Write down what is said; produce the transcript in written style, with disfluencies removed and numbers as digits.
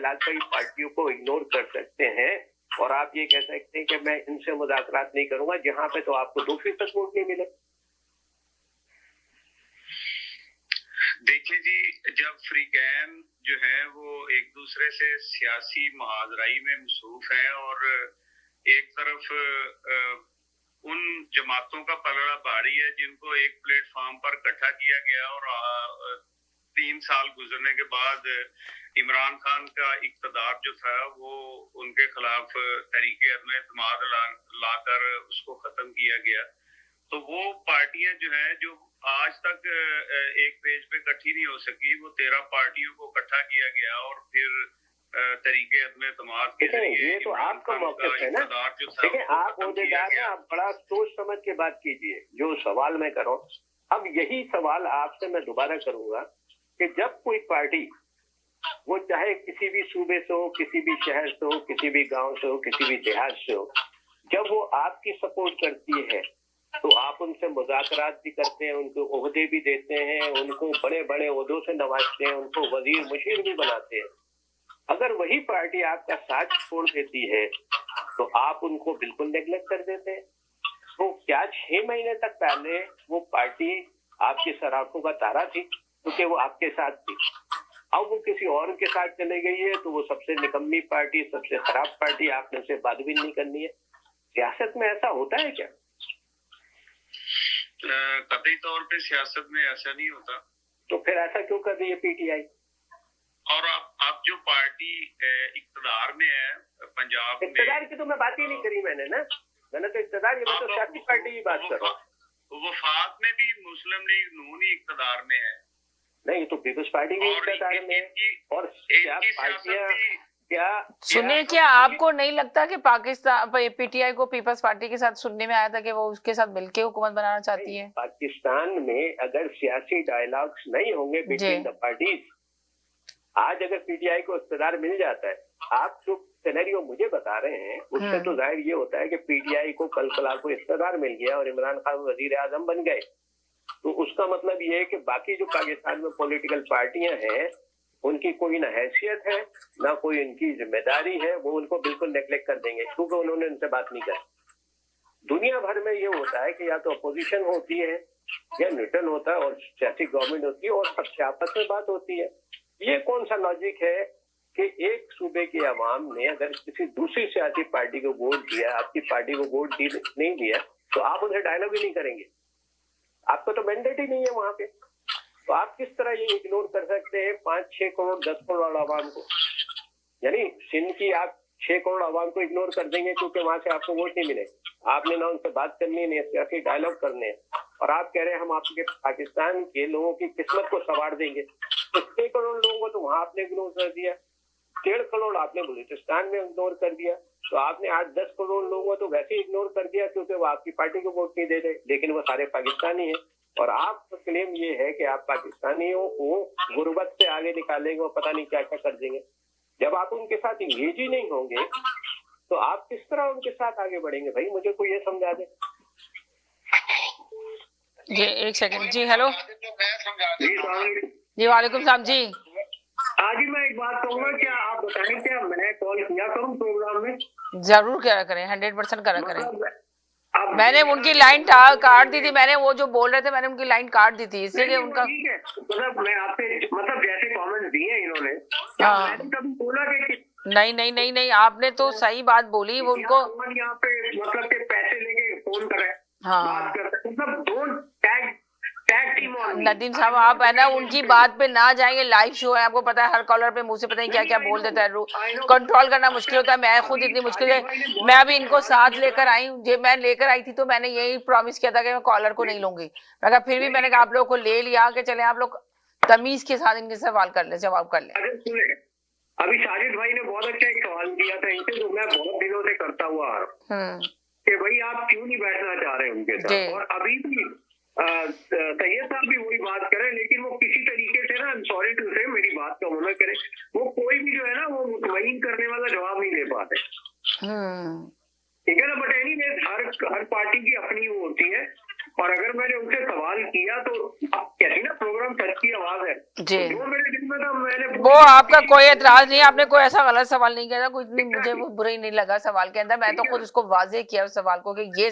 इलाकाई पार्टियों को इग्नोर कर सकते हैं और आप ये कह सकते हैं कि मैं इनसे मुज़ाकरात नहीं करूंगा, जहां पे तो आपको 2% वोट नहीं मिले। देखिए जी, जब फ्रीकैन जो है वो एक दूसरे से सियासी मुहाजराई में मसरूफ है और एक तरफ उन जमातों का पलड़ा भारी है जिनको एक प्लेटफॉर्म पर इकट्ठा किया गया और 3 साल गुजरने के बाद इमरान खान का इक़्तिदार जो था वो उनके खिलाफ तहरीके अदम एतमाद लाकर उसको खत्म किया गया। तो वो पार्टियां जो है जो आज तक एक पेज पे इकट्ठी नहीं हो सकी, वो 13 पार्टियों को इकट्ठा किया गया और फिर तरीके अदम एतमाद के जरिए ये तो आपका मौक़िफ़ है ना। देखिए, आप ओहदेदार हैं, आप बड़ा सोच समझ के बात कीजिए। जो सवाल मैं करूं, अब यही सवाल आपसे मैं दोबारा करूंगा कि जब कोई पार्टी, वो चाहे किसी भी सूबे से हो, किसी भी शहर से हो, किसी भी गांव से हो, किसी भी देहात से हो, जब वो आपकी सपोर्ट करती है तो आप उनसे मुज़ाकरात भी करते हैं, उनको ओहदे भी देते हैं, उनको बड़े बड़े ओहदों से नवाजते हैं, उनको वजीर मुशीर भी बनाते हैं। अगर वही पार्टी आपका साथ छोड़ देती है तो आप उनको बिल्कुल नेग्लेक्ट कर देते हैं। तो क्या 6 महीने तक पहले वो पार्टी आपकी सराखों का तारा थी क्योंकि वो आपके साथ थी? अब वो किसी और के साथ चले गई है तो वो सबसे निकम्मी पार्टी, सबसे खराब पार्टी, आपने उसे बात भी नहीं करनी है। सियासत में ऐसा होता है क्या? कतई तौर पे सियासत में ऐसा नहीं होता। तो फिर ऐसा क्यों कर रही है पीटीआई? और आप जो पार्टी इक़्तिदार में है पंजाब में, इक़्तिदार की तो मैं बात ही नहीं करी मैंने तो इक़्तिदार की, मैं तो सियासी पार्टी की बात कर रहा हूँ। वफाक में भी मुस्लिम लीग नून ही इक़्तिदार में है। नहीं, तो पीपल्स पार्टी भी इक़्तिदार में है। और क्या पार्टियां, सुनिए, क्या आपको नहीं लगता कि पाकिस्तान पीटीआई को पीपल्स पार्टी के साथ सुनने में आया था कि वो उसके साथ मिलके हुकूमत बनाना चाहती है? पाकिस्तान में अगर सियासी डायलॉग्स नहीं होंगे बिटवीन द पार्टीज, आज अगर पीटीआई को इक़्तिदार मिल जाता है, आप जो सिनेरियो मुझे बता रहे हैं उससे तो जाहिर ये होता है कि पीटीआई को कल को इक़्तिदार मिल गया और इमरान खान वजीर आजम बन गए, तो उसका मतलब ये है कि बाकी जो पाकिस्तान में पॉलिटिकल पार्टियां हैं उनकी कोई ना हैसियत है ना कोई उनकी जिम्मेदारी है, वो उनको बिल्कुल नेग्लेक्ट कर देंगे क्योंकि उन्होंने उनसे बात नहीं करी। दुनिया भर में ये होता है कि या तो अपोजिशन होती है या न्यूट्रल होता है और सियासी गवर्नमेंट होती है और सबसे आपस में बात होती है। ये कौन सा लॉजिक है कि एक सूबे के अवाम ने अगर किसी दूसरी सियासी पार्टी को वोट दिया, आपकी पार्टी को वोट नहीं दिया, तो आप उनसे डायलॉग ही नहीं करेंगे? आपको तो मैंडेट ही नहीं है वहां पे, तो आप किस तरह ये इग्नोर कर सकते हैं 5-6 करोड़ 10 करोड़ आवाम को? यानी सिंध की आप 6 करोड़ आवाम को इग्नोर कर देंगे क्योंकि वहां से आपको वोट नहीं मिले, आपने ना उनसे बात करनी है, सियासी डायलॉग करने हैं, और आप कह रहे हैं हम आपके पाकिस्तान के लोगों की किस्मत को संवार देंगे। तो 6 करोड़ लोगों को तो वहां आपने इग्नोर कर दिया, 1.5 करोड़ आपने बलूचिस्तान में इग्नोर कर दिया, तो आपने 8-10 करोड़ लोगों को तो वैसे इग्नोर कर दिया क्योंकि वो आपकी पार्टी को वोट नहीं दे रहे, लेकिन वो सारे पाकिस्तानी हैं। और आपका क्लेम ये है कि आप पाकिस्तानियों को गुर्बत से आगे निकालेंगे और पता नहीं क्या क्या कर देंगे। जब आप उनके साथ इंगेज ही नहीं होंगे तो आप किस तरह उनके साथ आगे बढ़ेंगे? भाई मुझे कोई ये समझा दे। जी एक सेकंड जी, हेलो जी, वालेकुम सलाम जी। आज ही मैं एक बात कहूँगा, क्या आप बताएं क्या मैं कॉल किया करूँ प्रोग्राम में? जरूर करा करें, 100% करा करें। मैंने उनकी लाइन काट दी थी, मैंने वो जो बोल रहे थे मैंने उनकी लाइन काट दी थी, इसलिए उनका मतलब मैं आपसे जैसे कमेंट दिए इन्होंने, मैंने कभी बोला कि नहीं, आपने तो सही बात बोली। वो उनको यहाँ पे मतलब के पैसे लेके फोन करे, बात करते, मतलब don't tag team on. Nadeem साहब, आप है ना उनकी बात पे ना जाएंगे, लाइव शो है, आपको पता है हर कॉलर पे मुंह से पता नहीं क्या क्या बोल देता है, कंट्रोल करना मुश्किल होता है। मैं खुद इतनी मुश्किल है, मैं अभी इनको साथ लेकर आई हूँ, जब मैं लेकर आई थी तो मैंने यही प्रॉमिस किया था कि मैं कॉलर को नहीं लूंगी, मगर फिर भी मैंने कहा आप लोग को ले लिया कि चले आप लोग तमीज के साथ इनके सवाल कर ले, जवाब कर ले। अभी साजिद भाई ने बहुत अच्छा एक सवाल किया था इनसे, जो मैं बहुत दिनों से करता हुआ आ रहा हूँ कि भाई आप क्यों नहीं बैठना चाह रहे उनके साथ, और अभी भी सैयद साहब भी वही बात करें, लेकिन वो किसी तरीके से ना, सॉरी टू से, मेरी बात का होना करे, वो कोई भी जो है ना वो मुतमईन करने वाला जवाब नहीं दे पाते, ठीक है ना। बट एनीवेज हर पार्टी की अपनी वो होती है, और अगर मैंने उनसे सवाल किया तो आप कहती ना प्रोग्राम सच की आवाज है जी, जो मेरे दिल में था मैंने वो आपका कोई एतराज नहीं, आपने कोई ऐसा गलत सवाल नहीं किया था, कुछ नहीं, मुझे वो बुरा ही नहीं लगा सवाल के अंदर, मैं तो खुद उसको वाजे किया उस सवाल को कि ये